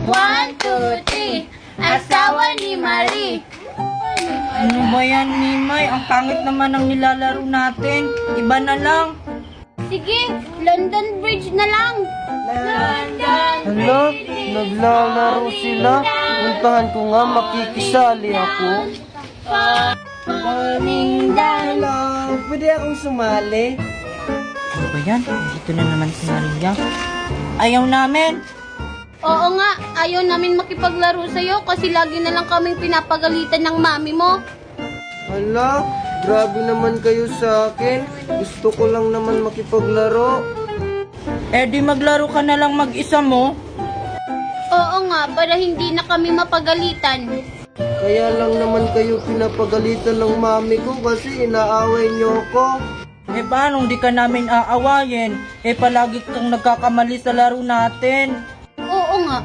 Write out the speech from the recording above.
1, 2, 3. Asawa ni Marie. Ano ba yan, Mimay? Ang pangit naman ang nilalaro natin. Iba na lang. Sige, London Bridge na lang. Hala, naglalaro sila. Puntahan ko nga, makikisali ako. Falling down. Hello, pwede akong sumali? Ano ba yan? Dito na naman si Maria. Ayaw namin. Oo nga, ayaw namin makipaglaro sa'yo kasi lagi na lang kaming pinapagalitan ng mami mo. Hala, grabe naman kayo sa akin. Gusto ko lang naman makipaglaro. Eh di maglaro ka na lang mag-isa mo. Oo nga, para hindi na kami mapagalitan. Kaya lang naman kayo pinapagalitan ng mami ko kasi inaaway niyo ako. Eh paano di ka namin aawayin? Eh palagi kang nagkakamali sa laro natin. Oo nga,